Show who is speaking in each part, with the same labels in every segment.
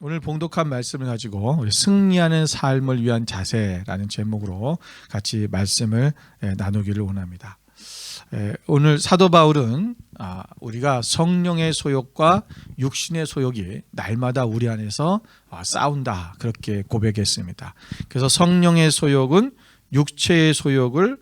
Speaker 1: 오늘 봉독한 말씀을 가지고 승리하는 삶을 위한 자세라는 제목으로 같이 말씀을 나누기를 원합니다. 오늘 사도 바울은 우리가 성령의 소욕과 육신의 소욕이 날마다 우리 안에서 싸운다 그렇게 고백했습니다. 그래서 성령의 소욕은 육체의 소욕을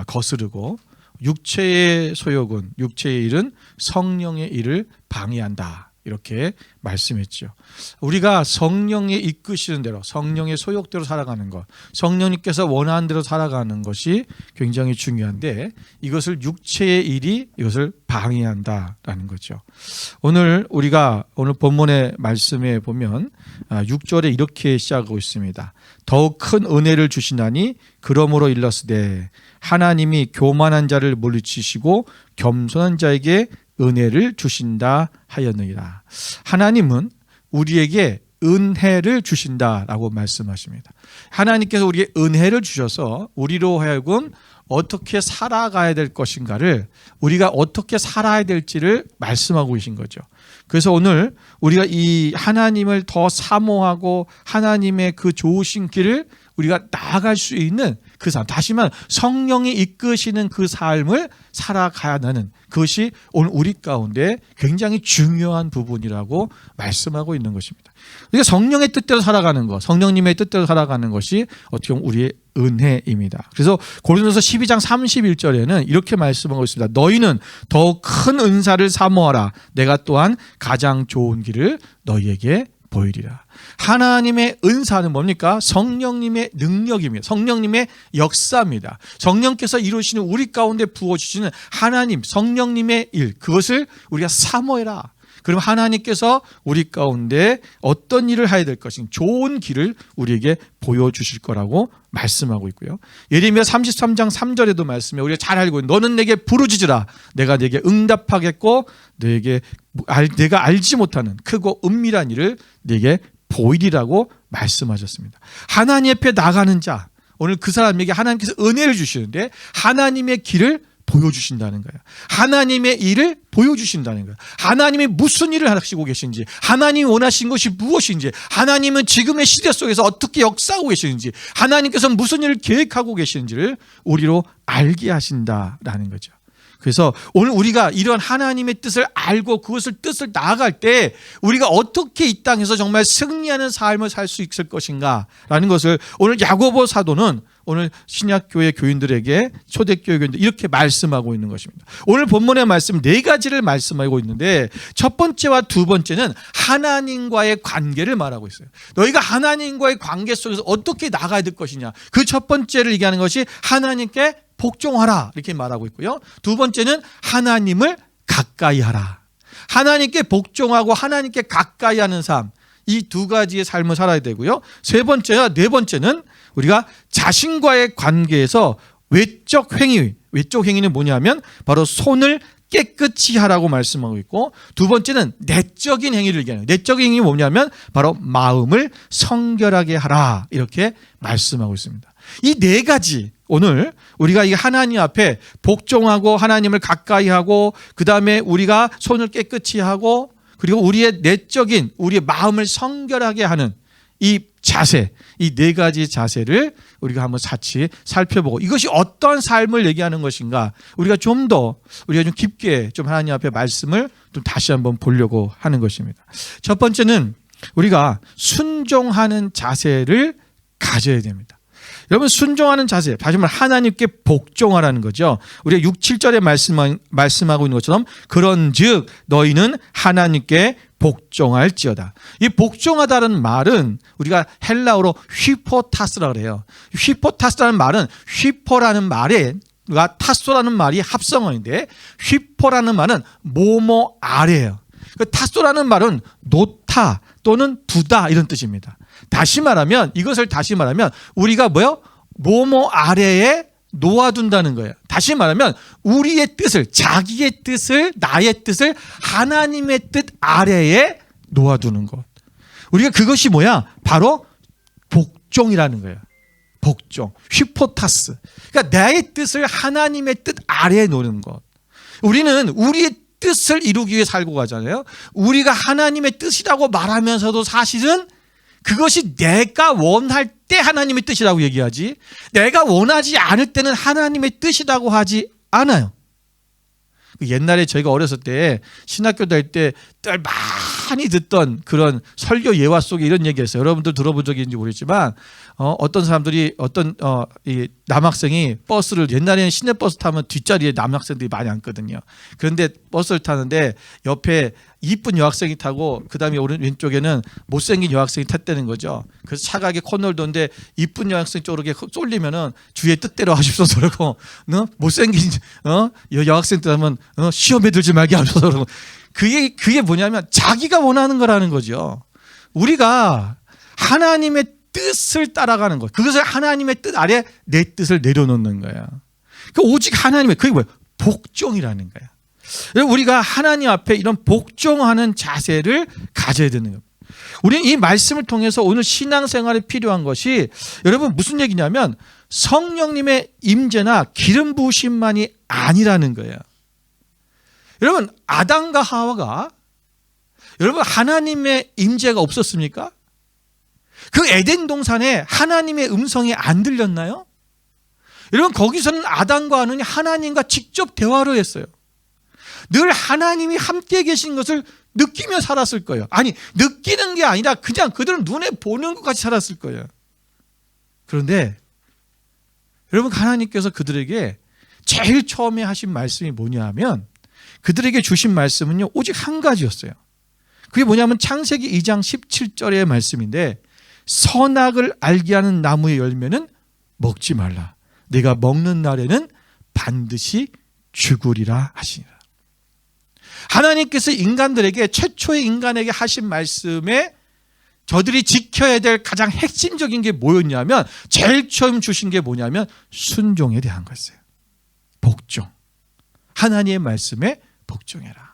Speaker 1: 거스르고 육체의 소욕은 육체의 일은 성령의 일을 방해한다. 이렇게 말씀했죠. 우리가 성령이 이끄시는 대로 성령의 소욕대로 살아가는 것, 성령님께서 원하는 대로 살아가는 것이 굉장히 중요한데 이것을 육체의 일이 이것을 방해한다라는 거죠. 오늘 우리가 오늘 본문의 말씀에 보면 6절에 이렇게 시작하고 있습니다. 더욱 큰 은혜를 주시나니 그러므로 일렀으되 하나님이 교만한 자를 물리치시고 겸손한 자에게 은혜를 주신다 하였느니라. 하나님은 우리에게 은혜를 주신다라고 말씀하십니다. 하나님께서 우리에게 은혜를 주셔서 우리로 하여금 어떻게 살아가야 될 것인가를 우리가 어떻게 살아야 될지를 말씀하고 계신 거죠. 그래서 오늘 우리가 이 하나님을 더 사모하고 하나님의 그 좋으신 길을 우리가 나아갈 수 있는 그 삶, 다시 말하면 성령이 이끄시는 그 삶을 살아가야 하는 그것이 오늘 우리 가운데 굉장히 중요한 부분이라고 말씀하고 있는 것입니다. 그러니까 성령의 뜻대로 살아가는 것, 성령님의 뜻대로 살아가는 것이 어떻게 보면 우리의 은혜입니다. 그래서 고린도서 12장 31절에는 이렇게 말씀하고 있습니다. 너희는 더욱 큰 은사를 사모하라. 내가 또한 가장 좋은 길을 너희에게 보이리라. 하나님의 은사는 뭡니까? 성령님의 능력입니다. 성령님의 역사입니다. 성령께서 이루시는 우리 가운데 부어주시는 하나님, 성령님의 일, 그것을 우리가 사모해라. 그럼 하나님께서 우리 가운데 어떤 일을 해야 될 것인가, 좋은 길을 우리에게 보여주실 거라고 말씀하고 있고요. 예레미야 33장 3절에도 말씀해 우리가 잘 알고 있는 너는 내게 부르짖으라. 내가 내게 응답하겠고 내가 알지 못하는 크고 은밀한 일을 내게 보이리라고 말씀하셨습니다. 하나님 앞에 나가는 자, 오늘 그 사람에게 하나님께서 은혜를 주시는데 하나님의 길을 보여주신다는 거예요. 하나님의 일을 보여주신다는 거예요. 하나님이 무슨 일을 하시고 계신지, 하나님이 원하신 것이 무엇인지, 하나님은 지금의 시대 속에서 어떻게 역사하고 계시는지, 하나님께서 무슨 일을 계획하고 계시는지를 우리로 알게 하신다라는 거죠. 그래서 오늘 우리가 이런 하나님의 뜻을 알고 그것을 뜻을 나아갈 때 우리가 어떻게 이 땅에서 정말 승리하는 삶을 살 수 있을 것인가라는 것을 오늘 야고보 사도는 오늘 신약교회 교인들에게 초대교회 교인들 이렇게 말씀하고 있는 것입니다. 오늘 본문의 말씀 4가지를 말씀하고 있는데 첫 번째와 두 번째는 하나님과의 관계를 말하고 있어요. 너희가 하나님과의 관계 속에서 어떻게 나가야 될 것이냐. 그 첫 번째를 얘기하는 것이 하나님께 복종하라 이렇게 말하고 있고요. 두 번째는 하나님을 가까이 하라. 하나님께 복종하고 하나님께 가까이 하는 삶, 이 두 가지의 삶을 살아야 되고요. 세 번째와 네 번째는 우리가 자신과의 관계에서 외적 행위는 뭐냐면 바로 손을 깨끗이 하라고 말씀하고 있고, 두 번째는 내적인 행위를 얘기하는 거예요. 내적인 행위는 뭐냐면 바로 마음을 성결하게 하라 이렇게 말씀하고 있습니다. 이 4가지 오늘 우리가 이 하나님 앞에 복종하고 하나님을 가까이 하고 그 다음에 우리가 손을 깨끗이 하고 그리고 우리의 내적인 우리의 마음을 성결하게 하는 이 자세, 이 4가지 자세를 우리가 한번 같이 살펴보고 이것이 어떤 삶을 얘기하는 것인가 우리가 좀 깊게 좀 하나님 앞에 말씀을 좀 다시 한번 보려고 하는 것입니다. 첫 번째는 우리가 순종하는 자세를 가져야 됩니다. 여러분 순종하는 자세, 다시 말해 하나님께 복종하라는 거죠. 우리가 6, 7절에 말씀하고 있는 것처럼 그런즉 너희는 하나님께 복종할지어다. 이 복종하다는 말은 우리가 헬라어로 휘포타스라고 그래요. 휘포타스라는 말은 휘포라는 말에 타소라는 말이 합성어인데 휘포라는 말은 뭐뭐 아래예요. 그 타소라는 말은 놓다 또는 두다 이런 뜻입니다. 이것을 다시 말하면 우리가 뭐뭐 아래에 놓아둔다는 거예요. 다시 말하면 우리의 뜻을, 자기의 뜻을, 나의 뜻을 하나님의 뜻 아래에 놓아두는 것. 우리가 그것이 바로 복종이라는 거예요. 복종, 휘포타스. 그러니까 나의 뜻을 하나님의 뜻 아래에 놓는 것. 우리는 우리의 뜻을 이루기 위해 살고 가잖아요. 우리가 하나님의 뜻이라고 말하면서도 사실은 그것이 내가 원할 때 하나님의 뜻이라고 얘기하지, 내가 원하지 않을 때는 하나님의 뜻이라고 하지 않아요. 옛날에 저희가 어렸을 때 신학교 다닐 때 많이 듣던 그런 설교 예화 속에 이런 얘기했어요. 여러분들 들어본 적이 있는지 모르겠지만 어떤 사람들이 이 남학생이 버스를, 옛날에는 시내버스 타면 뒷자리에 남학생들이 많이 앉거든요. 그런데 버스를 타는데 옆에 이쁜 여학생이 타고 그다음에 왼쪽에는 못생긴 여학생이 탔다는 거죠. 그래서 차가게 코너를 도는데 이쁜 여학생 쪽으로 쏠리면은 주의 뜻대로 하십소서 그러고, 못생긴 여학생들 하면 시험에 들지 말게 하소서 그러고. 그게 뭐냐면 자기가 원하는 거라는 거죠. 우리가 하나님의 뜻을 따라가는 것, 그것을 하나님의 뜻 아래 내 뜻을 내려놓는 거야. 오직 하나님의, 그게 뭐야? 복종이라는 거야. 우리가 하나님 앞에 이런 복종하는 자세를 가져야 되는 겁니다. 우리는 이 말씀을 통해서 오늘 신앙생활에 필요한 것이, 여러분 무슨 얘기냐면 성령님의 임재나 기름 부으심만이 아니라는 거예요. 여러분 아담과 하와가, 여러분 하나님의 임재가 없었습니까? 그 에덴 동산에 하나님의 음성이 안 들렸나요? 여러분 거기서는 아담과 하와는 하나님과 직접 대화를 했어요. 늘 하나님이 함께 계신 것을 느끼며 살았을 거예요. 아니, 느끼는 게 아니라 그냥 그들은 눈에 보는 것 같이 살았을 거예요. 그런데 여러분 하나님께서 그들에게 제일 처음에 하신 말씀이 뭐냐 하면, 그들에게 주신 말씀은요 오직 한 가지였어요. 그게 뭐냐면 창세기 2장 17절의 말씀인데, 선악을 알게 하는 나무의 열매는 먹지 말라. 내가 먹는 날에는 반드시 죽으리라 하시니라. 하나님께서 인간들에게, 최초의 인간에게 하신 말씀에 저들이 지켜야 될 가장 핵심적인 게 뭐였냐면, 제일 처음 주신 게 뭐냐면 순종에 대한 거였어요. 복종. 하나님의 말씀에 복종해라.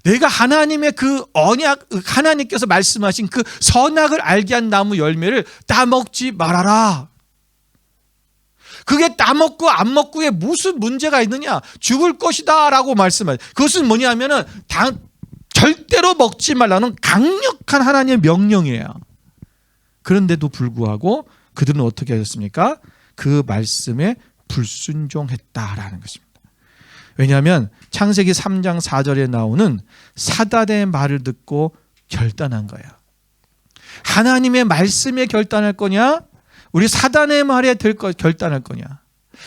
Speaker 1: 내가 하나님의 그 언약, 하나님께서 말씀하신 그 선악을 알게 한 나무 열매를 따먹지 말아라. 그게 따먹고 안 먹고에 무슨 문제가 있느냐? 죽을 것이다 라고 말씀하세요. 그것은 뭐냐면은 절대로 먹지 말라는 강력한 하나님의 명령이에요. 그런데도 불구하고 그들은 어떻게 하셨습니까? 그 말씀에 불순종했다라는 것입니다. 왜냐하면 창세기 3장 4절에 나오는 사단의 말을 듣고 결단한 거예요. 하나님의 말씀에 결단할 거냐? 우리 사단의 말에 결단할 거냐?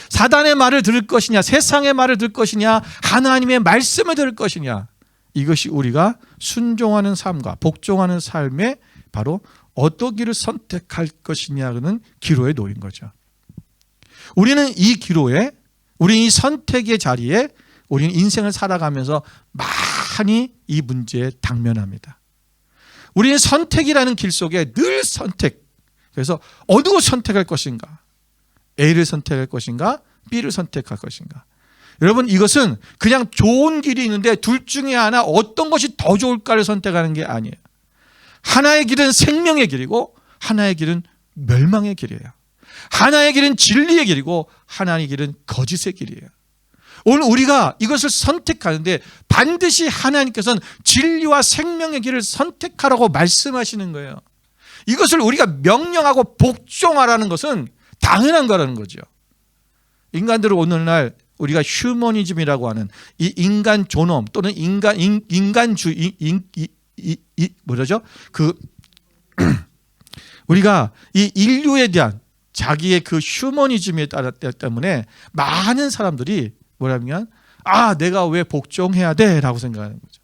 Speaker 1: 사단의 말을 들을 것이냐? 세상의 말을 들을 것이냐? 하나님의 말씀을 들을 것이냐? 이것이 우리가 순종하는 삶과 복종하는 삶에 바로 어떤 길을 선택할 것이냐는 기로에 놓인 거죠. 우리는 이 기로에, 우리 이 선택의 자리에 우리는 인생을 살아가면서 많이 이 문제에 당면합니다. 우리는 선택이라는 길 속에 늘 선택. 그래서 어느 것을 선택할 것인가? A를 선택할 것인가? B를 선택할 것인가? 여러분 이것은 그냥 좋은 길이 있는데 둘 중에 하나 어떤 것이 더 좋을까를 선택하는 게 아니에요. 하나의 길은 생명의 길이고 하나의 길은 멸망의 길이에요. 하나의 길은 진리의 길이고 하나의 길은 거짓의 길이에요. 오늘 우리가 이것을 선택하는데 반드시 하나님께서는 진리와 생명의 길을 선택하라고 말씀하시는 거예요. 이것을 우리가 명령하고 복종하라는 것은 당연한 거라는 거죠. 인간들은 오늘날 우리가 휴머니즘이라고 하는 이 인간 존엄 또는 인간주의, 뭐라죠? 우리가 이 인류에 대한 자기의 그 휴머니즘에 따라 때문에 많은 사람들이 뭐라면 내가 왜 복종해야 돼? 라고 생각하는 거죠.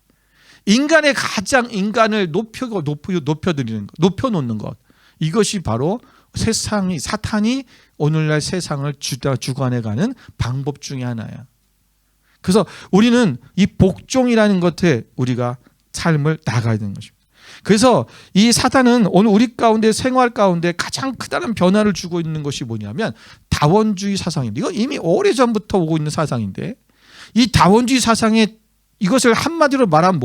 Speaker 1: 인간의 가장 인간을 높여드리는 것, 높여놓는 것, 이것이 바로 사탄이 오늘날 세상을 주관해가는 방법 중에 하나야. 그래서 우리는 이 복종이라는 것에 우리가 삶을 나가야 되는 것입니다. 그래서 이 사탄은 오늘 우리 가운데 생활 가운데 가장 크다는 변화를 주고 있는 것이 뭐냐면 다원주의 사상입니다. 이건 이미 오래전부터 오고 있는 사상인데, 이 다원주의 사상에 이것을 한마디로 말하면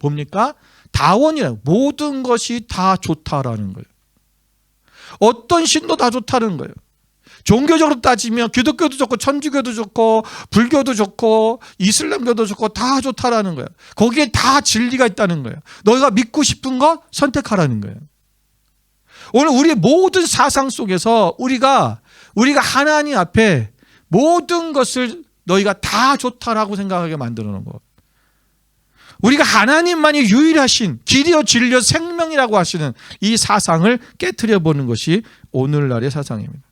Speaker 1: 뭡니까? 다원이라는, 모든 것이 다 좋다라는 거예요. 어떤 신도 다 좋다는 거예요. 종교적으로 따지면 기독교도 좋고 천주교도 좋고 불교도 좋고 이슬람교도 좋고 다 좋다라는 거예요. 거기에 다 진리가 있다는 거예요. 너희가 믿고 싶은 거 선택하라는 거예요. 오늘 우리의 모든 사상 속에서 우리가 하나님 앞에 모든 것을 너희가 다 좋다라고 생각하게 만들어 놓은 것. 우리가 하나님만이 유일하신 길이요 진리요 생명이라고 하시는 이 사상을 깨트려 보는 것이 오늘날의 사상입니다.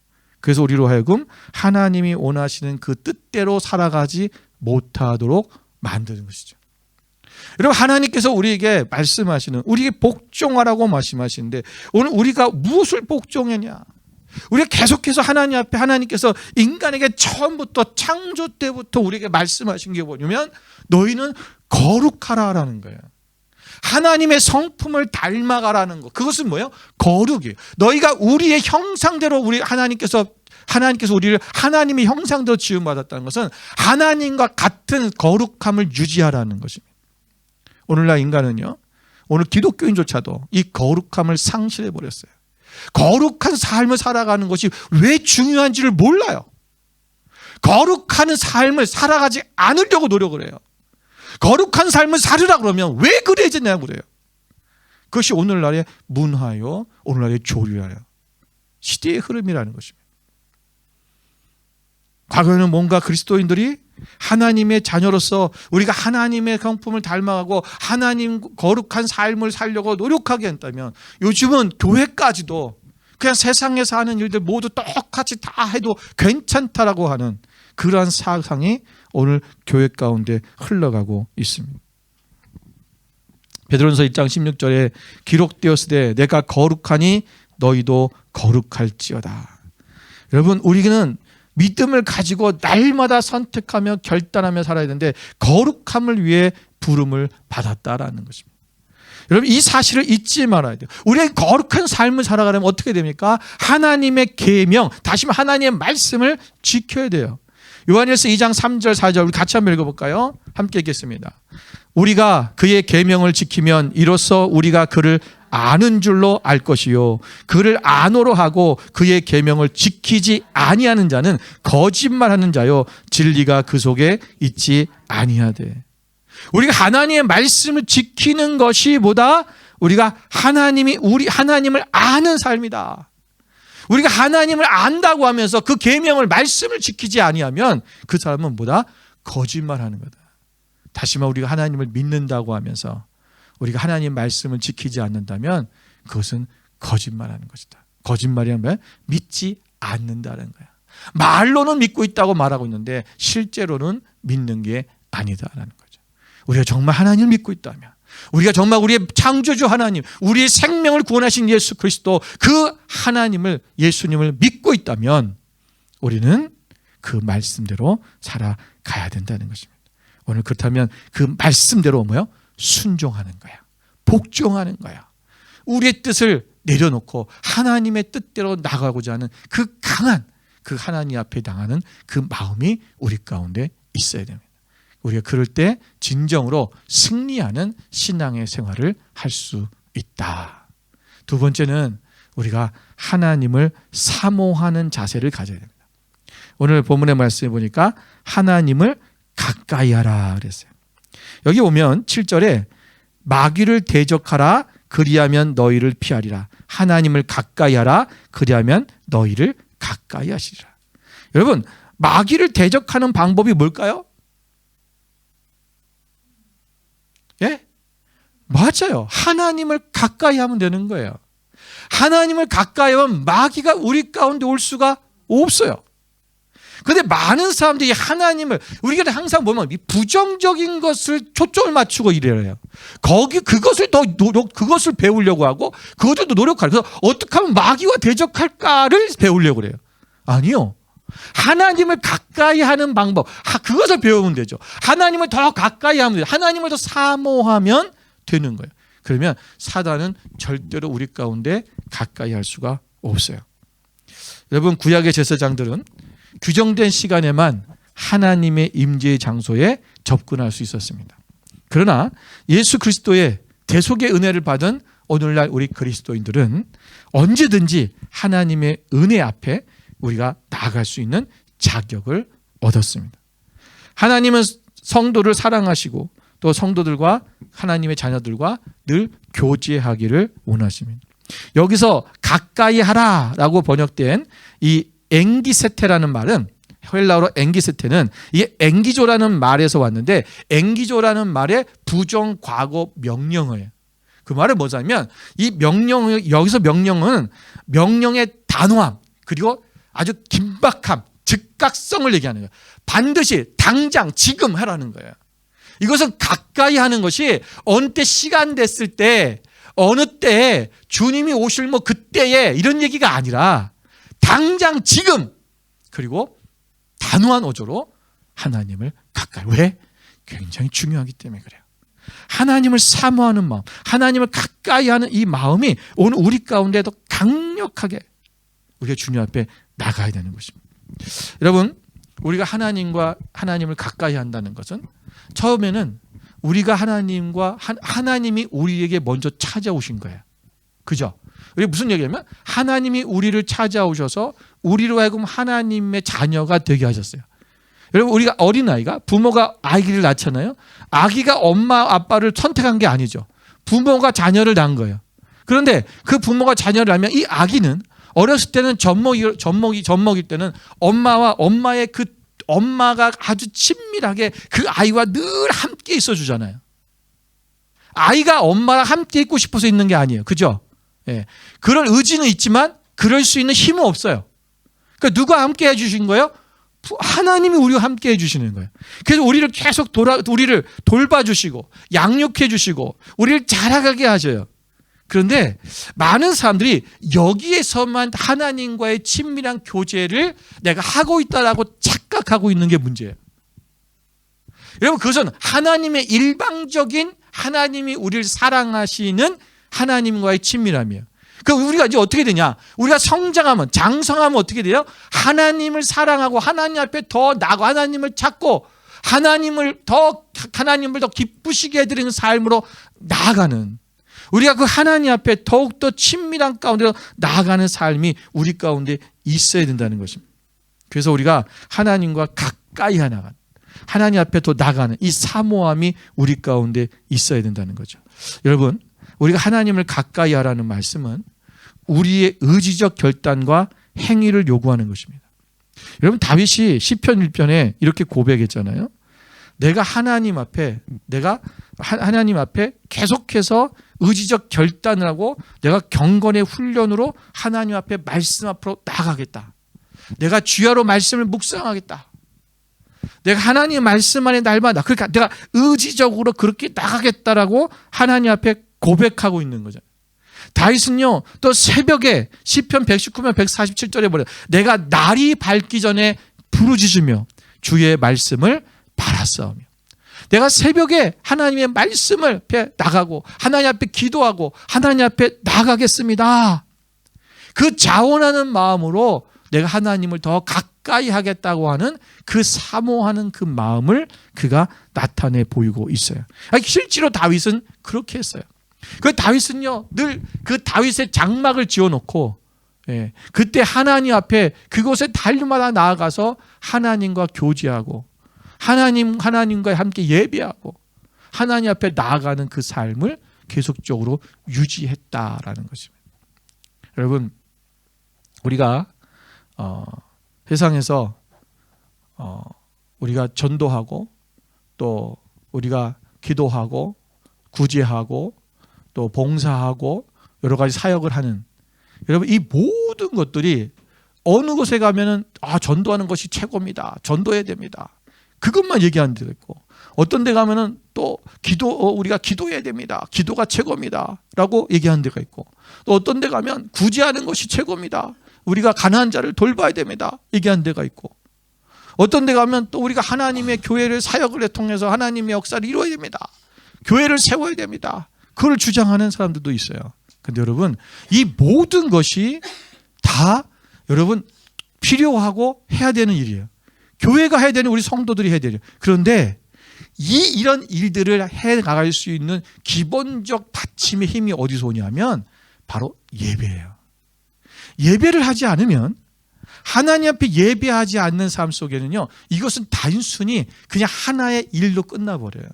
Speaker 1: 그래서 우리로 하여금 하나님이 원하시는 그 뜻대로 살아가지 못하도록 만드는 것이죠. 여러분, 하나님께서 우리에게 말씀하시는, 우리에게 복종하라고 말씀하시는데 오늘 우리가 무엇을 복종하냐? 우리가 계속해서 하나님 앞에 하나님께서 인간에게 처음부터 창조 때부터 우리에게 말씀하신 게 뭐냐면 너희는 거룩하라라는 거예요. 하나님의 성품을 닮아가라는 거. 그것은 뭐예요? 거룩이에요. 너희가 우리의 형상대로 하나님께서 우리를 하나님의 형상대로 지음받았다는 것은 하나님과 같은 거룩함을 유지하라는 것입니다. 오늘날 인간은요, 오늘 기독교인조차도 이 거룩함을 상실해 버렸어요. 거룩한 삶을 살아가는 것이 왜 중요한지를 몰라요. 거룩한 삶을 살아가지 않으려고 노력을 해요. 거룩한 삶을 살으라 그러면 왜 그래야 되냐고 그래요. 그것이 오늘날의 문화요, 오늘날의 조류예요. 시대의 흐름이라는 것입니다. 과거에는 뭔가 그리스도인들이 하나님의 자녀로서 우리가 하나님의 성품을 닮아가고 하나님 거룩한 삶을 살려고 노력하게 했다면 요즘은 교회까지도 그냥 세상에서 하는 일들 모두 똑같이 다 해도 괜찮다라고 하는 그러한 사상이 오늘 교회 가운데 흘러가고 있습니다. 베드로전서 1장 16절에 기록되었을 때 내가 거룩하니 너희도 거룩할지어다. 여러분, 우리는 믿음을 가지고 날마다 선택하며 결단하며 살아야 되는데 거룩함을 위해 부름을 받았다라는 것입니다. 여러분, 이 사실을 잊지 말아야 돼요. 우리의 거룩한 삶을 살아가려면 어떻게 됩니까? 하나님의 계명, 다시 말해 하나님의 말씀을 지켜야 돼요. 요한일서 2장 3절 4절 우리 같이 한번 읽어볼까요? 함께 읽겠습니다. 우리가 그의 계명을 지키면 이로써 우리가 그를 아는 줄로 알 것이요 그를 아노로 하고 그의 계명을 지키지 아니하는 자는 거짓말하는 자요 진리가 그 속에 있지 아니하되. 우리가 하나님의 말씀을 지키는 것이 보다 우리가 하나님을 아는 삶이다. 우리가 하나님을 안다고 하면서 그 계명을 말씀을 지키지 아니하면 그 사람은 뭐다? 거짓말하는 거다. 다시 말해 우리가 하나님을 믿는다고 하면서 우리가 하나님 말씀을 지키지 않는다면 그것은 거짓말하는 것이다. 거짓말이란 뭐야? 믿지 않는다는 거야. 말로는 믿고 있다고 말하고 있는데 실제로는 믿는 게 아니다라는 거죠. 우리가 정말 하나님을 믿고 있다면, 우리가 정말 우리의 창조주 하나님, 우리의 생명을 구원하신 예수 그리스도 그 하나님을, 예수님을 믿고 있다면 우리는 그 말씀대로 살아가야 된다는 것입니다. 오늘 그렇다면 그 말씀대로 뭐요? 순종하는 거야. 복종하는 거야. 우리의 뜻을 내려놓고 하나님의 뜻대로 나가고자 하는 그 강한 그 하나님 앞에 당하는 그 마음이 우리 가운데 있어야 됩니다. 우리가 그럴 때 진정으로 승리하는 신앙의 생활을 할 수 있다. 두 번째는 우리가 하나님을 사모하는 자세를 가져야 됩니다. 오늘 본문의 말씀에 보니까 하나님을 가까이 하라 그랬어요. 여기 오면 7절에 마귀를 대적하라 그리하면 너희를 피하리라. 하나님을 가까이 하라 그리하면 너희를 가까이 하시리라. 여러분, 마귀를 대적하는 방법이 뭘까요? 예? 맞아요. 하나님을 가까이 하면 되는 거예요. 하나님을 가까이 하면 마귀가 우리 가운데 올 수가 없어요. 그런데 많은 사람들이 하나님을, 우리가 항상 보면 부정적인 것을 초점을 맞추고 이래요. 그것을 그것을 배우려고 하고 그것을 더 노력하고, 그래서 어떻게 하면 마귀와 대적할까를 배우려고 그래요. 아니요. 하나님을 가까이 하는 방법, 그것을 배우면 되죠. 하나님을 더 가까이 하면 돼요. 하나님을 더 사모하면 되는 거예요. 그러면 사단은 절대로 우리 가운데 가까이 할 수가 없어요. 여러분, 구약의 제사장들은 규정된 시간에만 하나님의 임재의 장소에 접근할 수 있었습니다. 그러나 예수 그리스도의 대속의 은혜를 받은 오늘날 우리 그리스도인들은 언제든지 하나님의 은혜 앞에 우리가 나아갈 수 있는 자격을 얻었습니다. 하나님은 성도를 사랑하시고 또 성도들과 하나님의 자녀들과 늘 교제하기를 원하십니다. 여기서 가까이 하라라고 번역된 이 엥기세테라는 말은, 헬라어로 엥기세테는 이게 엥기조라는 말에서 왔는데, 엥기조라는 말의 부정 과거 명령어예요. 그 말은 뭐냐면 이 명령, 여기서 명령은 명령의 단호함 그리고 아주 긴박함, 즉각성을 얘기하는 거예요. 반드시 당장 지금 하라는 거예요. 이것은 가까이 하는 것이 어느 때 시간 됐을 때, 어느 때 주님이 오실 뭐 그때에 이런 얘기가 아니라 당장 지금, 그리고 단호한 어조로 하나님을 가까이. 왜? 굉장히 중요하기 때문에 그래요. 하나님을 사모하는 마음, 하나님을 가까이 하는 이 마음이 오늘 우리 가운데 더 강력하게 우리가 주님 앞에 나가야 되는 것입니다. 여러분, 우리가 하나님을 가까이 한다는 것은 처음에는 우리가 하나님이 우리에게 먼저 찾아오신 거예요. 그죠? 우리 무슨 얘기냐면 하나님이 우리를 찾아오셔서 우리로 하여금 하나님의 자녀가 되게 하셨어요. 여러분, 우리가 어린아이가, 부모가 아기를 낳잖아요. 아기가 엄마 아빠를 선택한 게 아니죠. 부모가 자녀를 낳은 거예요. 그런데 그 부모가 자녀를 낳으면 이 아기는 어렸을 때는 젖먹일 때는 엄마의 그 엄마가 아주 친밀하게 그 아이와 늘 함께 있어 주잖아요. 아이가 엄마랑 함께 있고 싶어서 있는 게 아니에요. 그죠? 예. 그럴 의지는 있지만 그럴 수 있는 힘은 없어요. 그러니까 누가 함께 해주신 거예요? 하나님이 우리와 함께 해주시는 거예요. 그래서 우리를 계속 우리를 돌봐주시고 양육해주시고 우리를 자라가게 하셔요. 그런데 많은 사람들이 여기에서만 하나님과의 친밀한 교제를 내가 하고 있다라고 착각하고 있는 게 문제예요. 여러분, 그것은 하나님의 일방적인, 하나님이 우리를 사랑하시는 하나님과의 친밀함이에요. 그럼 우리가 이제 어떻게 되냐? 우리가 성장하면, 장성하면 어떻게 돼요? 하나님을 사랑하고 하나님 앞에 더 나아가 하나님을 찾고 하나님을 더 기쁘시게 해드리는 삶으로 나아가는, 우리가 그 하나님 앞에 더욱더 친밀한 가운데로 나아가는 삶이 우리 가운데 있어야 된다는 것입니다. 그래서 우리가 하나님과 가까이 나가는, 하나님 앞에 더 나아가는 이 사모함이 우리 가운데 있어야 된다는 거죠. 여러분, 우리가 하나님을 가까이 하라는 말씀은 우리의 의지적 결단과 행위를 요구하는 것입니다. 여러분, 다윗이 시편 1편에 이렇게 고백했잖아요. 내가 하나님 앞에 계속해서 의지적 결단을 하고 내가 경건의 훈련으로 하나님 앞에 말씀 앞으로 나가겠다. 내가 주야로 말씀을 묵상하겠다. 내가 하나님의 말씀 안에 날마다, 그러니까 내가 의지적으로 그렇게 나가겠다라고 하나님 앞에 고백하고 있는 거죠. 다윗은요, 또 새벽에 시편 119편 147절에 보래, 내가 날이 밝기 전에 부르짖으며 주의 말씀을 바라싸우며, 내가 새벽에 하나님의 말씀을 앞에 나가고 하나님 앞에 기도하고 하나님 앞에 나가겠습니다. 그 자원하는 마음으로 내가 하나님을 더 가까이 하겠다고 하는 그 사모하는 그 마음을 그가 나타내 보이고 있어요. 실제로 다윗은 그렇게 했어요. 그 다윗은요, 늘 그 다윗의 장막을 지어놓고, 그때 하나님 앞에 그곳에 달마다 나아가서 하나님과 교제하고 하나님과 함께 예배하고 하나님 앞에 나아가는 그 삶을 계속적으로 유지했다라는 것입니다. 여러분, 우리가 세상에서 우리가 전도하고 또 우리가 기도하고 구제하고 또 봉사하고 여러 가지 사역을 하는, 여러분, 이 모든 것들이 어느 곳에 가면은 전도하는 것이 최고입니다. 전도해야 됩니다. 그것만 얘기하는 데가 있고, 어떤 데 가면은 또 우리가 기도해야 됩니다. 기도가 최고입니다. 라고 얘기하는 데가 있고, 또 어떤 데 가면 구제하는 것이 최고입니다. 우리가 가난한 자를 돌봐야 됩니다. 얘기하는 데가 있고, 어떤 데 가면 또 우리가 하나님의 교회를 사역을 통해서 하나님의 역사를 이루어야 됩니다. 교회를 세워야 됩니다. 그걸 주장하는 사람들도 있어요. 근데 여러분, 이 모든 것이 다 여러분 필요하고 해야 되는 일이에요. 교회가 해야 되는, 우리 성도들이 해야 되죠. 그런데 이런 일들을 해 나갈 수 있는 기본적 받침의 힘이 어디서 오냐면 바로 예배예요. 예배를 하지 않으면 하나님 앞에 예배하지 않는 삶 속에는요, 이것은 단순히 그냥 하나의 일로 끝나버려요.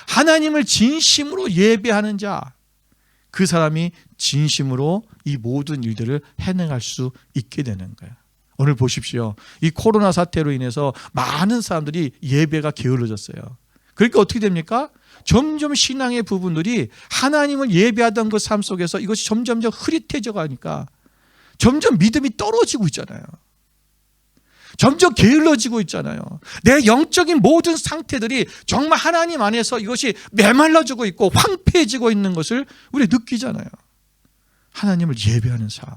Speaker 1: 하나님을 진심으로 예배하는 자, 그 사람이 진심으로 이 모든 일들을 해내갈 수 있게 되는 거예요. 오늘 보십시오. 이 코로나 사태로 인해서 많은 사람들이 예배가 게을러졌어요. 그러니까 어떻게 됩니까? 점점 신앙의 부분들이 하나님을 예배하던 그 삶 속에서 이것이 점점 흐릿해져 가니까 점점 믿음이 떨어지고 있잖아요. 점점 게을러지고 있잖아요. 내 영적인 모든 상태들이 정말 하나님 안에서 이것이 메말라지고 있고 황폐해지고 있는 것을 우리가 느끼잖아요. 하나님을 예배하는 삶,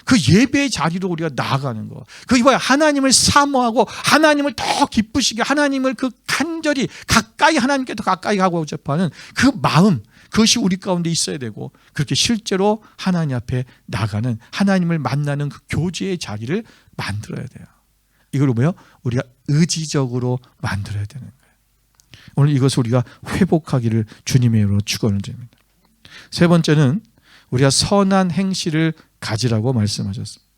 Speaker 1: 그 예배의 자리로 우리가 나아가는 거, 그게 뭐야? 하나님을 사모하고 하나님을 더 기쁘시게, 하나님을 그 간절히 가까이, 하나님께 더 가까이 가고자 하는 그 마음, 그것이 우리 가운데 있어야 되고, 그렇게 실제로 하나님 앞에 나가는, 하나님을 만나는 그 교제의 자리를 만들어야 돼요. 이걸 뭐예요? 우리가 의지적으로 만들어야 되는 거예요. 오늘 이것을 우리가 회복하기를 주님의 이름으로 축원을 드립니다. 세 번째는 우리가 선한 행실을 가지라고 말씀하셨습니다.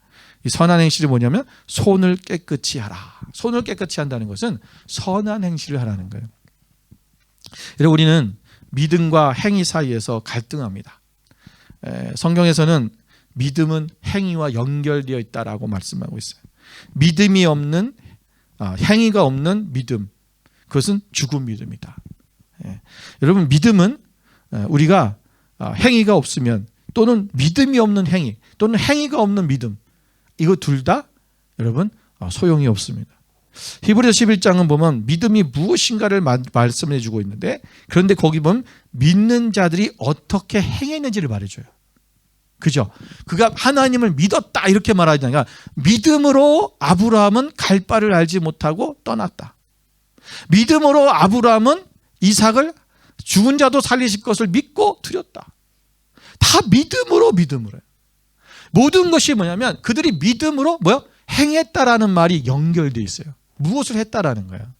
Speaker 1: 이 선한 행실이 뭐냐면 손을 깨끗이 하라. 손을 깨끗이 한다는 것은 선한 행실을 하라는 거예요. 그래서 우리는 믿음과 행위 사이에서 갈등합니다. 성경에서는 믿음은 행위와 연결되어 있다라고 말씀하고 있어요. 믿음이 없는, 행위가 없는 믿음, 그것은 죽은 믿음이다. 여러분, 믿음은 우리가 행위가 없으면, 또는 믿음이 없는 행위, 또는 행위가 없는 믿음, 이거 둘 다 여러분 소용이 없습니다. 히브리서 11장은 보면 믿음이 무엇인가를 말씀해 주고 있는데, 그런데 거기 보면 믿는 자들이 어떻게 행했는지를 말해줘요. 그죠? 그가 하나님을 믿었다 이렇게 말하지 않으니까, 믿음으로 아브라함은 갈 바를 알지 못하고 떠났다. 믿음으로 아브라함은 이삭을 죽은 자도 살리실 것을 믿고 드렸다. 다 믿음으로. 모든 것이 뭐냐면 그들이 믿음으로 행했다라는 말이 연결되어 있어요. 무엇을 했다라는 거예요.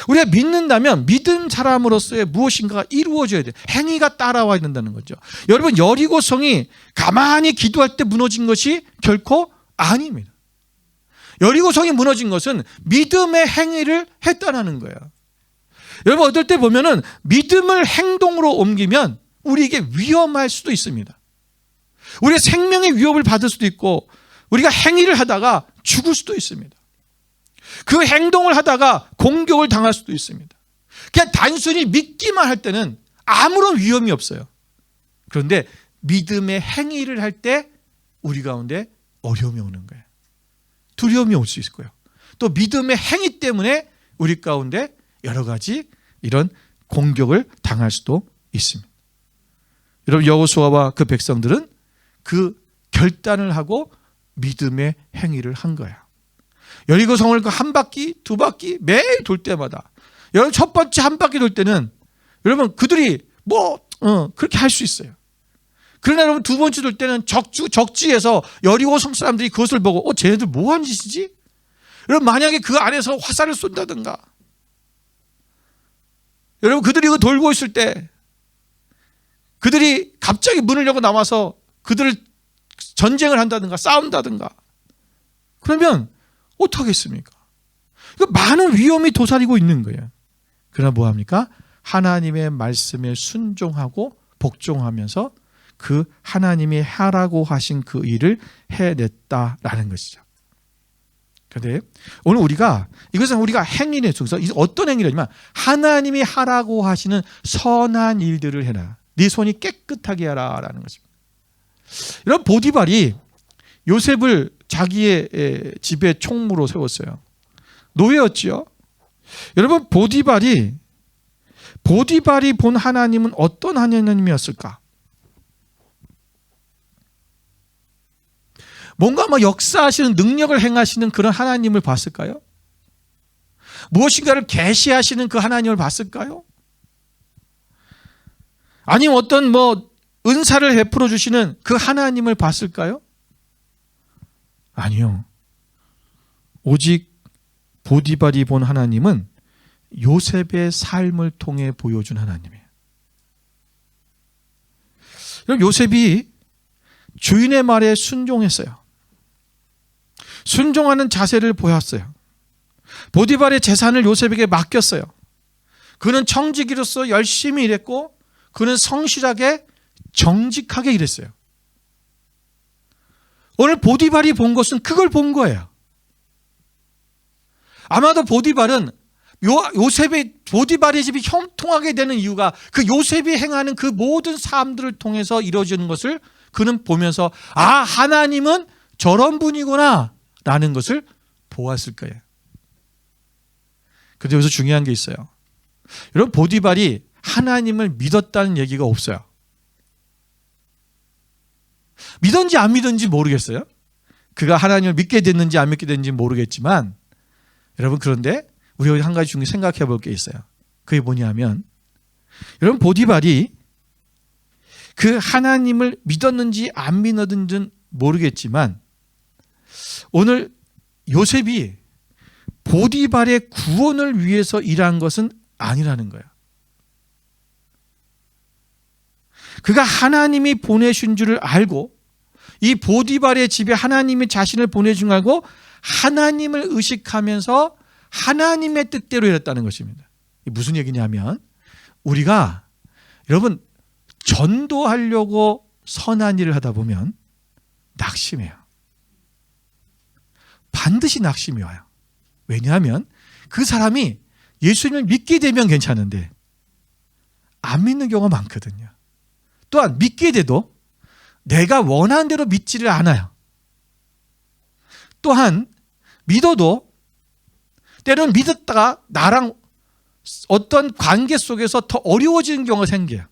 Speaker 1: 우리가 믿는다면 믿은 사람으로서의 무엇인가가 이루어져야 돼요. 행위가 따라와야 된다는 거죠. 여러분, 여리고성이 가만히 기도할 때 무너진 것이 결코 아닙니다. 여리고성이 무너진 것은 믿음의 행위를 했다라는 거예요. 여러분, 어떨 때 보면은 믿음을 행동으로 옮기면 우리에게 위험할 수도 있습니다. 우리의 생명의 위협을 받을 수도 있고, 우리가 행위를 하다가 죽을 수도 있습니다. 그 행동을 하다가 공격을 당할 수도 있습니다. 그냥 단순히 믿기만 할 때는 아무런 위험이 없어요. 그런데 믿음의 행위를 할 때 우리 가운데 어려움이 오는 거예요. 두려움이 올 수 있을 거예요. 또 믿음의 행위 때문에 우리 가운데 여러 가지 이런 공격을 당할 수도 있습니다. 여러분, 여호수아와 그 백성들은 그 결단을 하고 믿음의 행위를 한 거야. 여리고 성을 그 한 바퀴, 두 바퀴 매일 돌 때마다, 여러분 첫 번째 한 바퀴 돌 때는 여러분 그들이 그렇게 할 수 있어요. 그러나 여러분 두 번째 돌 때는 적지에서 여리고 성 사람들이 그것을 보고 쟤네들 뭐 하는 짓이지? 여러분, 만약에 그 안에서 화살을 쏜다든가, 여러분 그들이 이거 돌고 있을 때 그들이 갑자기 문을 열고 나와서 그들을 전쟁을 한다든가 싸운다든가, 그러면 어떡하겠습니까? 많은 위험이 도사리고 있는 거예요. 그러나 뭐합니까? 하나님의 말씀에 순종하고 복종하면서 그 하나님이 하라고 하신 그 일을 해냈다라는 것이죠. 그런데 오늘 이것은 우리가 행위에 속에서 어떤 행위냐면 하나님이 하라고 하시는 선한 일들을 해라. 네 손이 깨끗하게 하라라는 것입니다. 여러분, 보디발이 요셉을 자기의 집에 총무로 세웠어요. 노예였지요. 여러분, 보디발이 본 하나님은 어떤 하나님이었을까? 뭔가 역사하시는, 능력을 행하시는 그런 하나님을 봤을까요? 무엇인가를 계시하시는 그 하나님을 봤을까요? 아니면 어떤 은사를 베풀어 주시는 그 하나님을 봤을까요? 아니요. 오직 보디발이 본 하나님은 요셉의 삶을 통해 보여준 하나님이에요. 요셉이 주인의 말에 순종했어요. 순종하는 자세를 보였어요. 보디발의 재산을 요셉에게 맡겼어요. 그는 청지기로서 열심히 일했고 그는 성실하게 정직하게 일했어요. 오늘 보디발이 본 것은 그걸 본 거예요. 아마도 보디발은 보디발의 집이 형통하게 되는 이유가 그 요셉이 행하는 그 모든 사람들을 통해서 이루어지는 것을 그는 보면서 하나님은 저런 분이구나 라는 것을 보았을 거예요. 그런데 여기서 중요한 게 있어요. 여러분, 보디발이 하나님을 믿었다는 얘기가 없어요. 믿었는지 안 믿었는지 모르겠어요. 그가 하나님을 믿게 됐는지 안 믿게 됐는지 모르겠지만, 여러분, 그런데 우리가 한 가지 중요히 생각해 볼 게 있어요. 그게 뭐냐면, 여러분, 보디발이 그 하나님을 믿었는지 안 믿었는지는 모르겠지만 오늘 요셉이 보디발의 구원을 위해서 일한 것은 아니라는 거예요. 그가 하나님이 보내신 줄을 알고 이 보디발의 집에 하나님이 자신을 보내준 걸 알고 하나님을 의식하면서 하나님의 뜻대로 일했다는 것입니다. 무슨 얘기냐면 우리가 여러분 전도하려고 선한 일을 하다 보면 낙심해요. 반드시 낙심이 와요. 왜냐하면 그 사람이 예수님을 믿게 되면 괜찮은데 안 믿는 경우가 많거든요. 또한 믿게 돼도 내가 원하는 대로 믿지를 않아요. 또한 믿어도 때로는 믿었다가 나랑 어떤 관계 속에서 더 어려워지는 경우가 생겨요.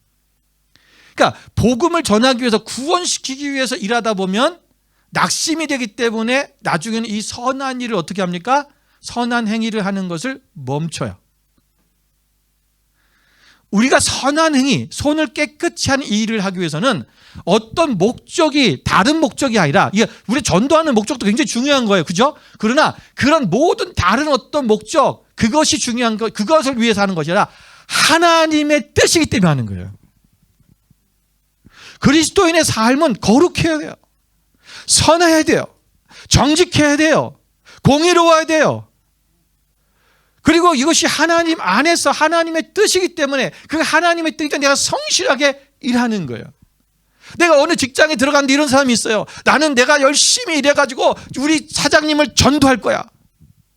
Speaker 1: 그러니까 복음을 전하기 위해서 구원시키기 위해서 일하다 보면 낙심이 되기 때문에 나중에는 이 선한 일을 어떻게 합니까? 선한 행위를 하는 것을 멈춰요. 우리가 선한 행위, 손을 깨끗이 하는 이 일을 하기 위해서는 어떤 목적이 다른 목적이 아니라 이게 우리 전도하는 목적도 굉장히 중요한 거예요. 그죠? 그러나 그런 모든 다른 어떤 목적 그것이 중요한 것, 그것을 위해서 하는 것이 아니라 하나님의 뜻이기 때문에 하는 거예요. 그리스도인의 삶은 거룩해야 돼요. 선해야 돼요. 정직해야 돼요. 공의로워야 돼요. 그리고 이것이 하나님 안에서 하나님의 뜻이기 때문에 그 하나님의 뜻이니까 내가 성실하게 일하는 거예요. 내가 어느 직장에 들어갔는데 이런 사람이 있어요. 나는 내가 열심히 일해가지고 우리 사장님을 전도할 거야.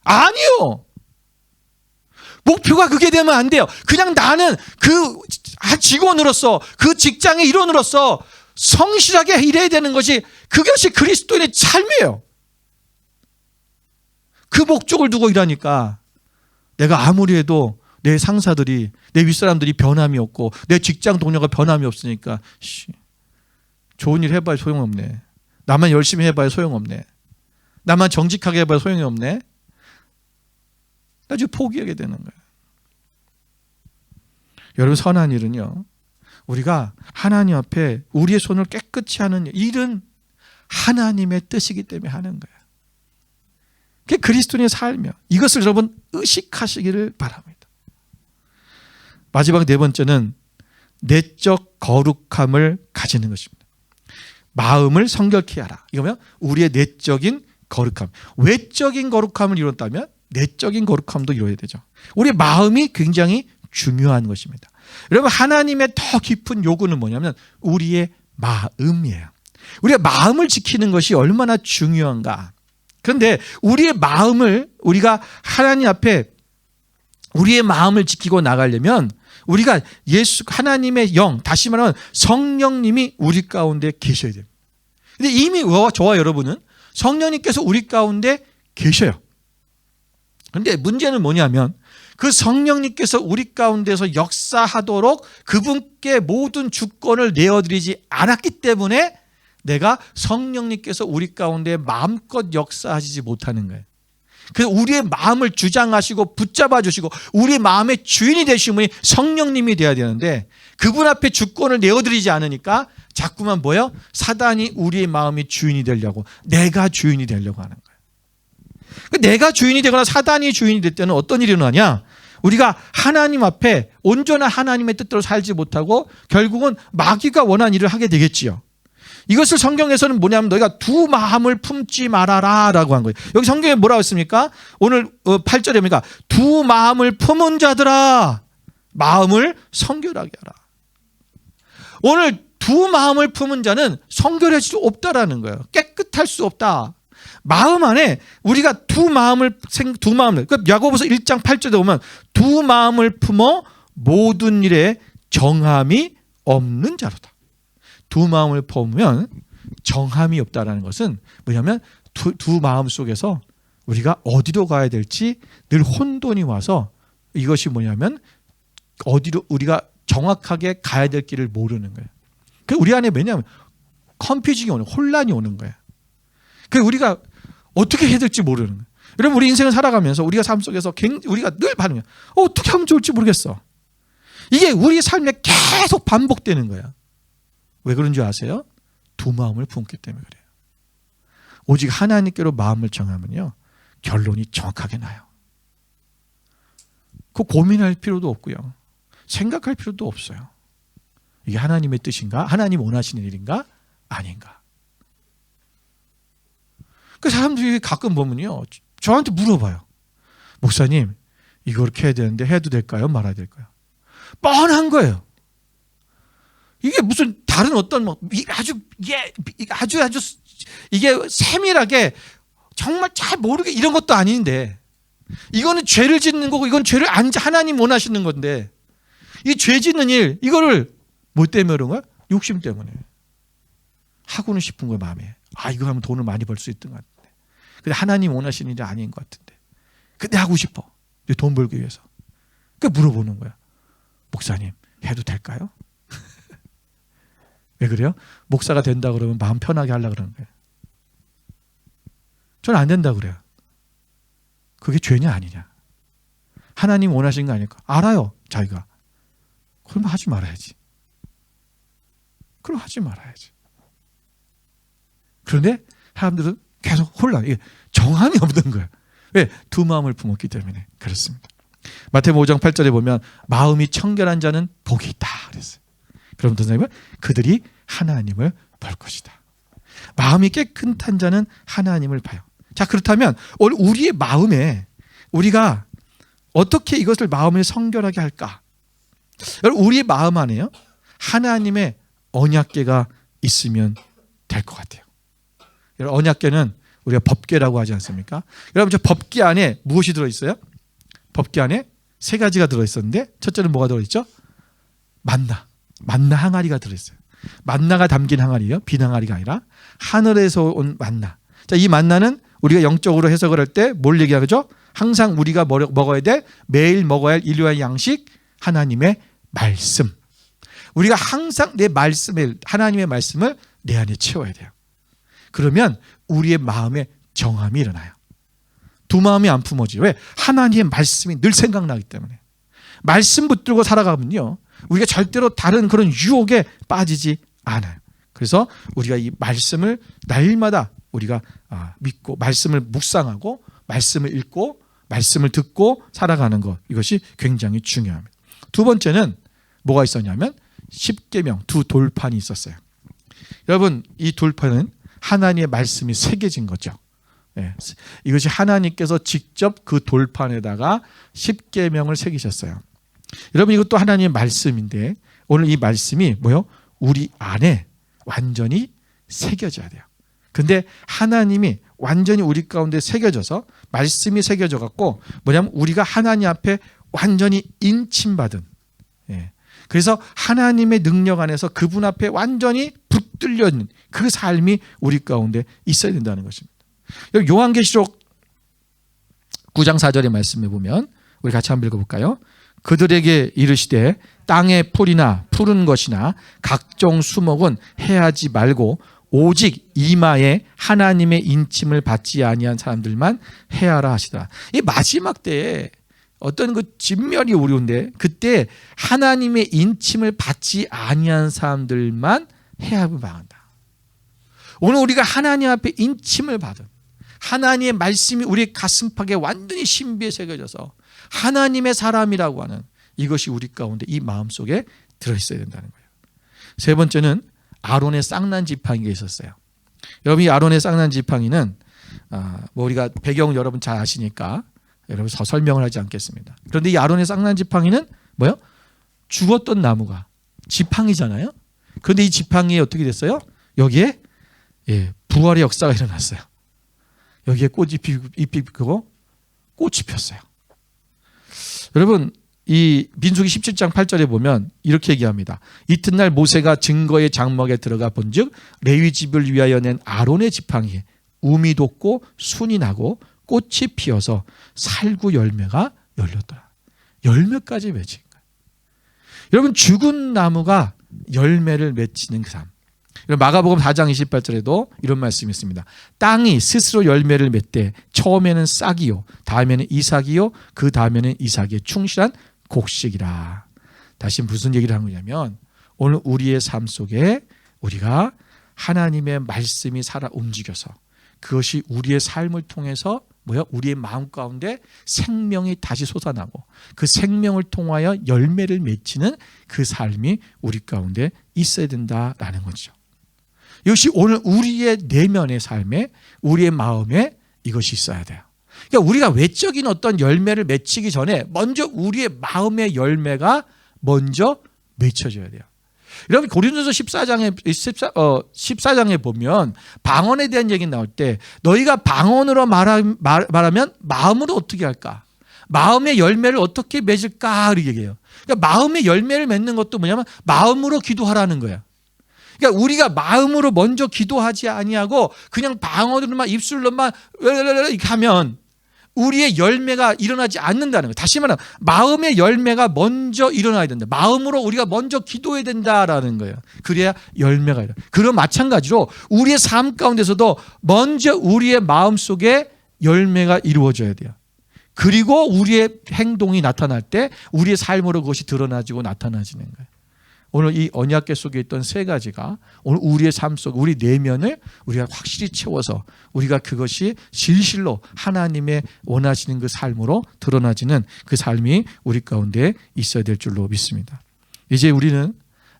Speaker 1: 아니요. 목표가 그게 되면 안 돼요. 그냥 나는 그 직원으로서 그 직장의 일원으로서 성실하게 일해야 되는 것이 그것이 그리스도인의 삶이에요. 그 목적을 두고 일하니까 내가 아무리 해도 내 상사들이 내 윗사람들이 변함이 없고 내 직장 동료가 변함이 없으니까 좋은 일 해봐야 소용없네. 나만 열심히 해봐야 소용없네. 나만 정직하게 해봐야 소용이 없네. 나중에 포기하게 되는 거예요. 여러분, 선한 일은요, 우리가 하나님 앞에 우리의 손을 깨끗이 하는 일은 하나님의 뜻이기 때문에 하는 거예요. 그게 그리스도인의 삶이에요. 이것을 여러분 의식하시기를 바랍니다. 마지막 네 번째는 내적 거룩함을 가지는 것입니다. 마음을 성결케 하라. 이거면 우리의 내적인 거룩함. 외적인 거룩함을 이뤘다면 내적인 거룩함도 이루어야 되죠. 우리 마음이 굉장히 중요한 것입니다. 여러분, 하나님의 더 깊은 요구는 뭐냐면 우리의 마음이에요. 우리가 마음을 지키는 것이 얼마나 중요한가. 그런데 우리의 마음을 우리가 하나님 앞에 우리의 마음을 지키고 나가려면 우리가 하나님의 영, 다시 말하면 성령님이 우리 가운데 계셔야 됩니다. 근데 이미 저와 여러분은 성령님께서 우리 가운데 계셔요. 그런데 문제는 뭐냐면 그 성령님께서 우리 가운데서 역사하도록 그분께 모든 주권을 내어드리지 않았기 때문에 내가 성령님께서 우리 가운데 마음껏 역사하시지 못하는 거예요. 그래서 우리의 마음을 주장하시고 붙잡아 주시고 우리 마음의 주인이 되신 분이 성령님이 되어야 되는데 그분 앞에 주권을 내어드리지 않으니까 자꾸만 뭐예요? 사단이 우리의 마음의 주인이 되려고, 내가 주인이 되려고 하는 거예요. 내가 주인이 되거나 사단이 주인이 될 때는 어떤 일이 일어나냐? 우리가 하나님 앞에 온전한 하나님의 뜻대로 살지 못하고 결국은 마귀가 원하는 일을 하게 되겠지요. 이것을 성경에서는 뭐냐면 너희가 두 마음을 품지 말아라 라고 한 거예요. 여기 성경에 뭐라고 했습니까? 오늘 8절에 뭡니까? 두 마음을 품은 자들아 마음을 성결하게 하라. 오늘 두 마음을 품은 자는 성결할 수 없다라는 거예요. 깨끗할 수 없다. 마음 안에 우리가 두 마음을 야고보서 1장 8절에 보면 두 마음을 품어 모든 일에 정함이 없는 자로다. 두 마음을 품으면 정함이 없다라는 것은 뭐냐면 두 마음 속에서 우리가 어디로 가야 될지 늘 혼돈이 와서 이것이 뭐냐면 어디로 우리가 정확하게 가야 될 길을 모르는 거예요. 그 우리 안에 뭐냐면 컨퓨징이 오는 혼란이 오는 거예요. 그 우리가 어떻게 해야 될지 모르는 거예요. 여러분 우리 인생을 살아가면서 우리가 삶 속에서 우리가 늘 반응해요. 어떻게 하면 좋을지 모르겠어. 이게 우리 삶에 계속 반복되는 거예요. 왜 그런 줄 아세요? 두 마음을 품기 때문에 그래요. 오직 하나님께로 마음을 정하면요 결론이 정확하게 나요. 그 고민할 필요도 없고요. 생각할 필요도 없어요. 이게 하나님의 뜻인가? 하나님 원하시는 일인가? 아닌가? 그 사람들이 가끔 보면요 저한테 물어봐요. 목사님 이거 그렇게 해야 되는데 해도 될까요? 말아야 될까요? 뻔한 거예요. 이게 무슨 다른 어떤 아주 이게 세밀하게 정말 잘 모르게 이런 것도 아닌데 이거는 죄를 짓는 거고 이건 죄를 하나님 원하시는 건데 이 죄 짓는 일 이거를 뭐 때문에 그런 거야? 욕심 때문에 하고는 싶은 거야 마음에. 이거 하면 돈을 많이 벌 수 있던 것 같은데 근데 하나님 원하시는 일이 아닌 것 같은데 근데 하고 싶어 돈 벌기 위해서. 그러니까 물어보는 거야. 목사님 해도 될까요? 왜 그래요? 목사가 된다 그러면 마음 편하게 하려고 그러는 거예요. 저는 안 된다 그래요. 그게 죄냐 아니냐. 하나님 원하시는 거 아닐까? 알아요 자기가. 그럼 하지 말아야지. 그럼 하지 말아야지. 그런데 사람들은 계속 혼란. 이게 정함이 없는 거예요. 왜? 두 마음을 품었기 때문에 그렇습니다. 마태복음 5장 8절에 보면 마음이 청결한 자는 복이 있다 그랬어요. 그럼 선생님은 그들이 하나님을 볼 것이다. 마음이 깨끗한 자는 하나님을 봐요. 자 그렇다면 오늘 우리의 마음에 우리가 어떻게 이것을 마음을 성결하게 할까? 여러분 우리의 마음 안에요 하나님의 언약궤가 있으면 될 것 같아요. 여러분 언약궤는 우리가 법궤라고 하지 않습니까? 여러분 저 법궤 안에 무엇이 들어있어요? 법궤 안에 세 가지가 들어있었는데 첫째는 뭐가 들어있죠? 만나 항아리가 들어있어요. 만나가 담긴 항아리예요. 빈 항아리가 아니라 하늘에서 온 만나. 자, 이 만나는 우리가 영적으로 해석을 할 때 뭘 얘기하죠? 항상 우리가 먹어야 돼 매일 먹어야 할 일용할 양식 하나님의 말씀. 우리가 항상 내 말씀을 하나님의 말씀을 내 안에 채워야 돼요. 그러면 우리의 마음에 정함이 일어나요. 두 마음이 안 품어지. 왜? 하나님의 말씀이 늘 생각나기 때문에. 말씀 붙들고 살아가면요 우리가 절대로 다른 그런 유혹에 빠지지 않아요. 그래서 우리가 이 말씀을 날마다 우리가 믿고 말씀을 묵상하고 말씀을 읽고 말씀을 듣고 살아가는 것 이것이 굉장히 중요합니다. 두 번째는 뭐가 있었냐면 십계명 두 돌판이 있었어요. 여러분 이 돌판은 하나님의 말씀이 새겨진 거죠. 네. 이것이 하나님께서 직접 그 돌판에다가 십계명을 새기셨어요. 여러분 이것도 하나님의 말씀인데 오늘 이 말씀이 뭐요? 우리 안에 완전히 새겨져야 돼요. 근데 하나님이 완전히 우리 가운데 새겨져서 말씀이 새겨져 갖고 뭐냐면 우리가 하나님 앞에 완전히 인침받은 그래서 하나님의 능력 안에서 그분 앞에 완전히 붙들려 있는 그 삶이 우리 가운데 있어야 된다는 것입니다. 요한계시록 9장 4절의 말씀에 보면 우리 같이 한번 읽어볼까요? 그들에게 이르시되 땅의 풀이나 푸른 것이나 각종 수목은 해하지 말고 오직 이마에 하나님의 인침을 받지 아니한 사람들만 해하라 하시더라. 이 마지막 때에 어떤 그 진멸이 오려운데 그때 하나님의 인침을 받지 아니한 사람들만 해합을 당한다. 오늘 우리가 하나님 앞에 인침을 받은 하나님의 말씀이 우리 가슴팍에 완전히 신비에 새겨져서 하나님의 사람이라고 하는 이것이 우리 가운데 이 마음속에 들어있어야 된다는 거예요. 세 번째는 아론의 쌍난 지팡이가 있었어요. 여러분 이 아론의 쌍난 지팡이는 뭐 우리가 배경 여러분 잘 아시니까 여러분 더 설명을 하지 않겠습니다. 그런데 이 아론의 쌍난 지팡이는 뭐요? 죽었던 나무가 지팡이잖아요. 그런데 이 지팡이에 어떻게 됐어요? 여기에 부활의 역사가 일어났어요. 여기에 꽃이 피고 꽃이 폈어요. 여러분 이 민수기 17장 8절에 보면 이렇게 얘기합니다. 이튿날 모세가 증거의 장막에 들어가 본즉 레위 집을 위하여 낸 아론의 지팡이에 움이 돋고 순이 나고 꽃이 피어서 살구 열매가 열렸더라. 열매까지 맺힌 거예요. 여러분 죽은 나무가 열매를 맺히는 그 삶. 마가복음 4장 28절에도 이런 말씀이 있습니다. 땅이 스스로 열매를 맺되 처음에는 싹이요 다음에는 이삭이요 그 다음에는 이삭의 충실한 곡식이라. 다시 무슨 얘기를 하는 거냐면 오늘 우리의 삶 속에 우리가 하나님의 말씀이 살아 움직여서 그것이 우리의 삶을 통해서 우리의 마음 가운데 생명이 다시 솟아나고 그 생명을 통하여 열매를 맺히는 그 삶이 우리 가운데 있어야 된다라는 거죠. 이것이 오늘 우리의 내면의 삶에 우리의 마음에 이것이 있어야 돼요. 그러니까 우리가 외적인 어떤 열매를 맺히기 전에 먼저 우리의 마음의 열매가 먼저 맺혀져야 돼요. 여러분 고린도서 14장에 보면 방언에 대한 얘기 나올 때 너희가 방언으로 말하면 마음으로 어떻게 할까? 마음의 열매를 어떻게 맺을까? 이렇게 얘기해요. 그러니까 마음의 열매를 맺는 것도 뭐냐면 마음으로 기도하라는 거예요. 그러니까 우리가 마음으로 먼저 기도하지 아니하고 그냥 방언으로만 입술로만 이렇게 하면 우리의 열매가 일어나지 않는다는 거예요. 다시 말하면 마음의 열매가 먼저 일어나야 된다. 마음으로 우리가 먼저 기도해야 된다라는 거예요. 그래야 열매가 일어나요. 그런 마찬가지로 우리의 삶 가운데서도 먼저 우리의 마음 속에 열매가 이루어져야 돼요. 그리고 우리의 행동이 나타날 때 우리의 삶으로 그것이 드러나지고 나타나지는 거예요. 오늘 이 언약궤 속에 있던 세 가지가 오늘 우리의 삶 속 우리 내면을 우리가 확실히 채워서 우리가 그것이 진실로 하나님의 원하시는 그 삶으로 드러나지는 그 삶이 우리 가운데 있어야 될 줄로 믿습니다. 이제 우리는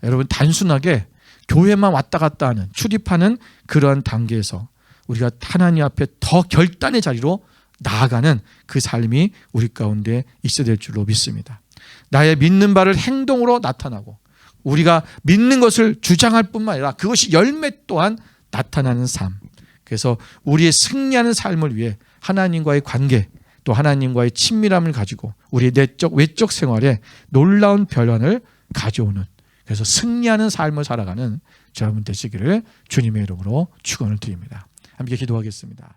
Speaker 1: 여러분 단순하게 교회만 왔다 갔다 하는 출입하는 그러한 단계에서 우리가 하나님 앞에 더 결단의 자리로 나아가는 그 삶이 우리 가운데 있어야 될 줄로 믿습니다. 나의 믿는 바를 행동으로 나타나고 우리가 믿는 것을 주장할 뿐만 아니라 그것이 열매 또한 나타나는 삶. 그래서 우리의 승리하는 삶을 위해 하나님과의 관계 또 하나님과의 친밀함을 가지고 우리의 내적 외적 생활에 놀라운 변화를 가져오는 그래서 승리하는 삶을 살아가는 여러분 되시기를 주님의 이름으로 축원을 드립니다. 함께 기도하겠습니다.